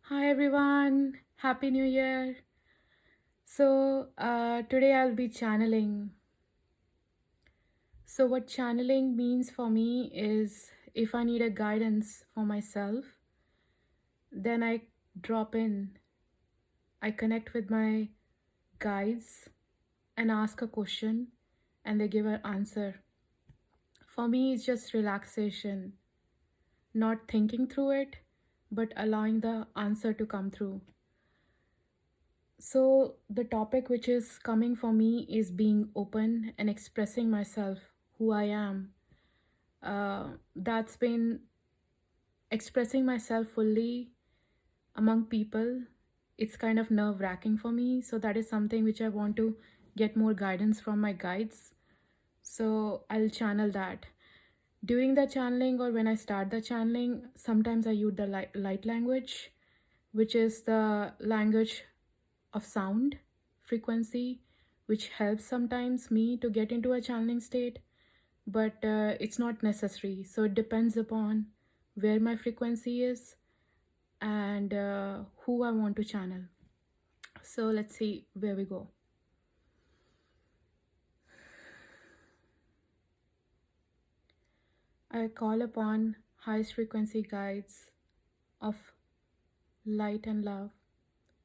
Hi everyone, Happy New Year. Today I'll be channeling. So, what channeling means for me is if I need a guidance for myself, then I drop in, I connect with my guides and ask a question, and they give an answer. For me, it's just relaxation, not thinking through it, but allowing the answer to come through. So, the topic which is coming for me is being open and expressing myself, who I am. That's been expressing myself fully among people. It's kind of nerve wracking for me. So, that is something which I want to get more guidance from my guides. So, I'll channel that. During the channeling or when I start the channeling, sometimes I use the light language, which is the language of sound frequency, which helps sometimes me to get into a channeling state, but it's not necessary. So it depends upon where my frequency is and who I want to channel. So let's see where we go. I call upon highest frequency guides of light and love,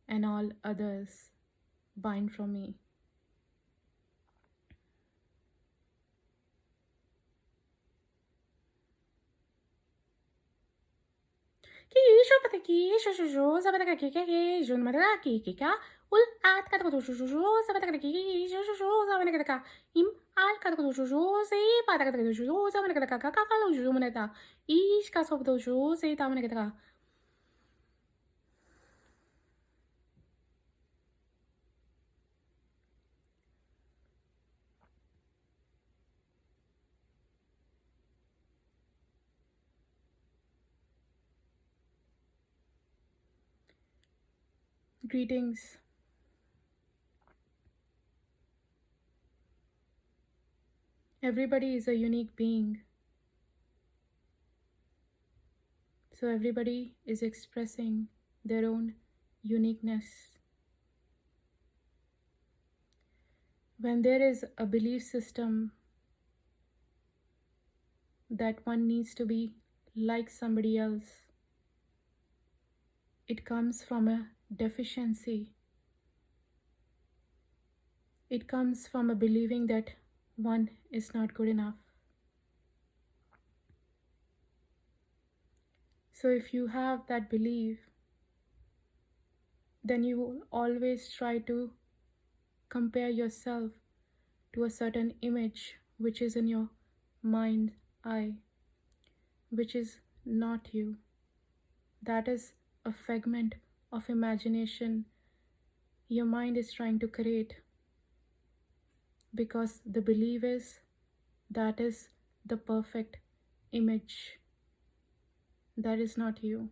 and all others bind from me. Greetings. Everybody is a unique being. So everybody is expressing their own uniqueness. When there is a belief system that one needs to be like somebody else, it comes from a deficiency. It comes from a believing that one is not good enough. So if you have that belief, then you will always try to compare yourself to a certain image which is in your mind eye, which is not you. That is a figment of imagination your mind is trying to create, because the belief is that is the perfect image. That is not you.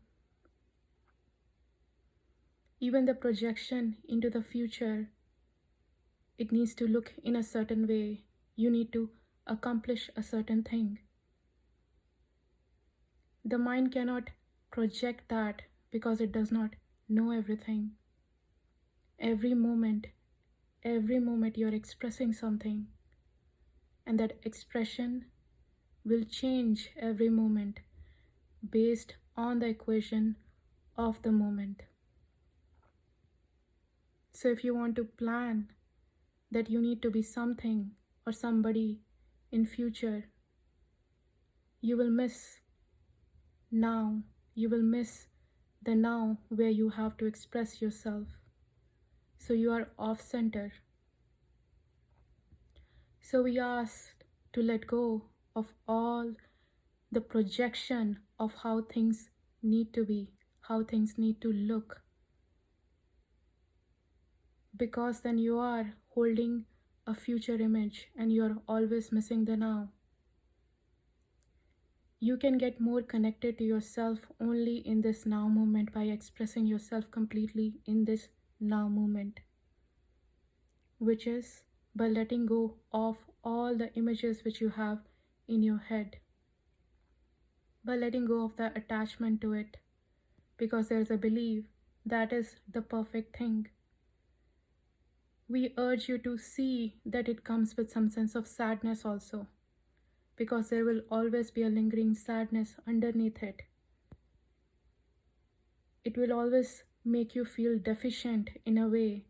Even the projection into the future, it needs to look in a certain way. You need to accomplish a certain thing. The mind cannot project that because it does not know everything. Every moment you're expressing something, and that expression will change every moment based on the equation of the moment. So if you want to plan that you need to be something or somebody in future, you will miss now. You will miss the now where you have to express yourself. So you are off center. So we asked to let go of all the projection of how things need to be, how things need to look. Because then you are holding a future image and you're always missing the now. You can get more connected to yourself only in this now moment by expressing yourself completely in this now moment, which is by letting go of all the images which you have in your head, by letting go of the attachment to it, because there's a belief That is the perfect thing. We urge you to see that it comes with some sense of sadness also, because there will always be a lingering sadness underneath it. It will always make you feel deficient in a way,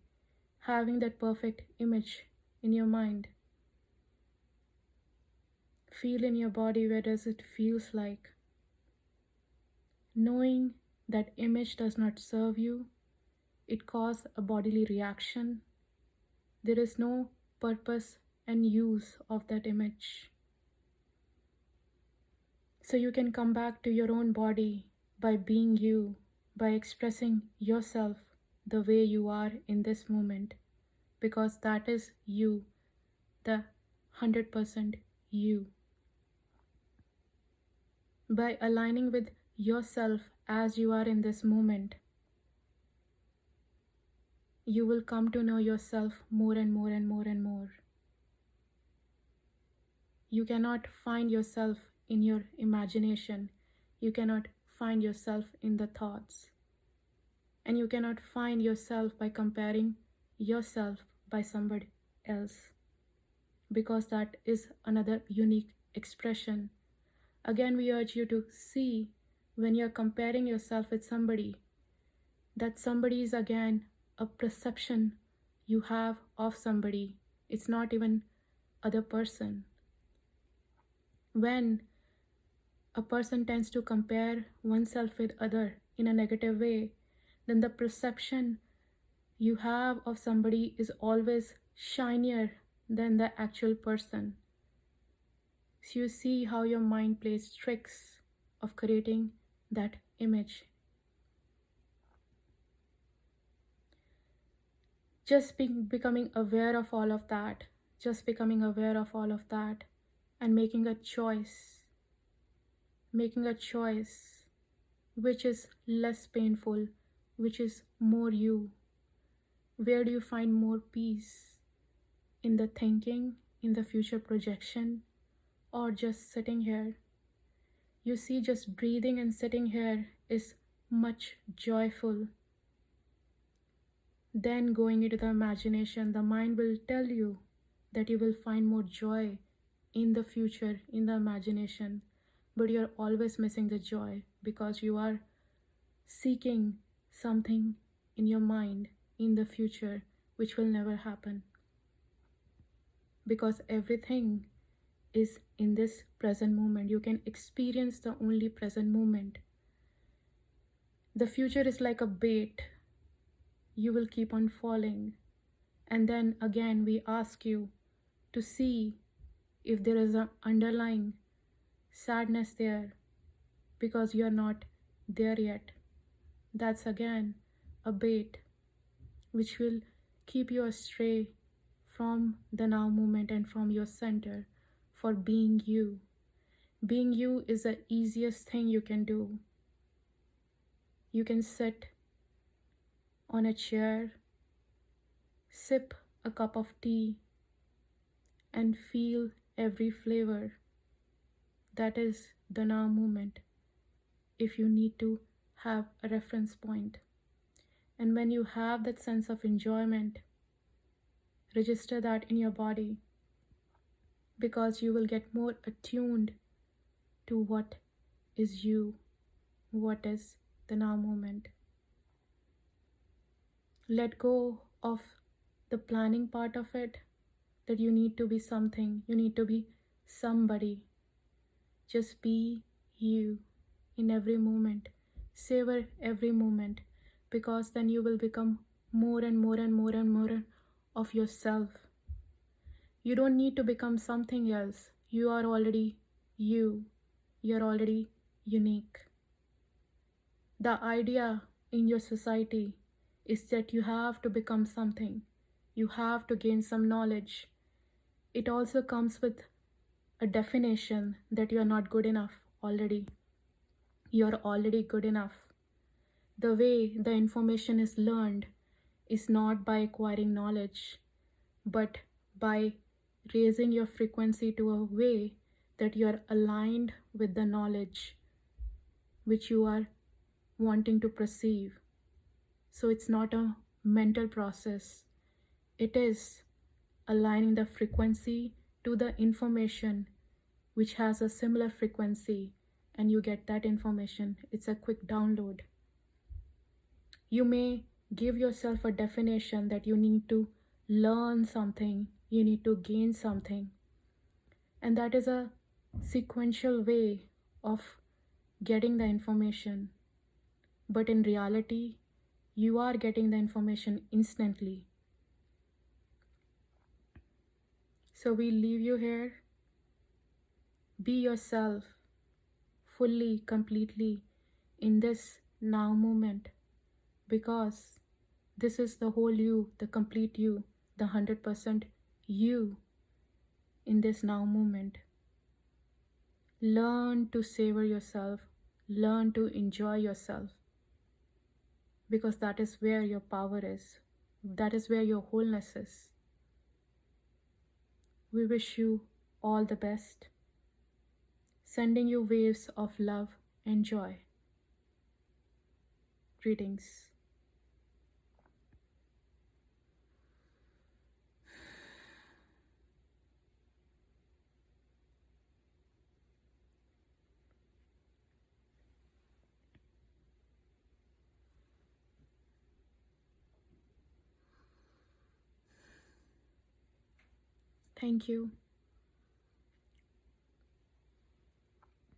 having that perfect image in your mind. Feel in your body where does it feels like. Knowing that image does not serve you, it causes a bodily reaction. There is no purpose and use of that image. So you can come back to your own body by being you, by expressing yourself the way you are in this moment, because that is you, the 100% you. By aligning with yourself as you are in this moment, you will come to know yourself more and more and more and more. You cannot find yourself in your imagination. You cannot find yourself in the thoughts. And you cannot find yourself by comparing yourself by somebody else, because that is another unique expression. Again, we urge you to see when you're comparing yourself with somebody, that somebody is again a perception you have of somebody. It's not even other person. When a person tends to compare oneself with other in a negative way, then the perception you have of somebody is always shinier than the actual person. So you see how your mind plays tricks of creating that image. Just becoming aware of all of that, just becoming aware of all of that, and making a choice which is less painful, which is more you. Where do you find more peace? In the thinking, in the future projection, or just sitting here? You see, just breathing and sitting here is much joyful. Then going into the imagination, the mind will tell you that you will find more joy in the future, in the imagination. But you're always missing the joy because you are seeking something in your mind in the future which will never happen. Because everything is in this present moment. You can experience the only present moment. The future is like a bait. You will keep on falling. And then again, we ask you to see if there is an underlying sadness there because you are not there yet. That's again a bait which will keep you astray from the now moment and from your center for being you. Being you is the easiest thing you can do. You can sit on a chair, sip a cup of tea, and feel every flavor. That is the now moment if you need to have a reference point. And when you have that sense of enjoyment, register that in your body because you will get more attuned to what is you, what is the now moment. Let go of the planning part of it, that you need to be something, you need to be somebody. Just be you in every moment. Savor every moment because then you will become more and more and more and more of yourself. You don't need to become something else. You are already you. You're already unique. The idea in your society is that you have to become something. You have to gain some knowledge. It also comes with a definition that you are not good enough already. You are already good enough. The way the information is learned is not by acquiring knowledge, but by raising your frequency to a way that you are aligned with the knowledge which you are wanting to perceive. So it's not a mental process, it is aligning the frequency to the information which has a similar frequency, and you get that information. It's a quick download. You may give yourself a definition that you need to learn something, you need to gain something, and that is a sequential way of getting the information. But in reality, you are getting the information instantly. So we leave you here. Be yourself fully, completely in this now moment, because this is the whole you, the complete you, the 100% you in this now moment. Learn to savor yourself, learn to enjoy yourself, because that is where your power is, that is where your wholeness is. We wish you all the best, sending you waves of love and joy. Greetings. Thank you.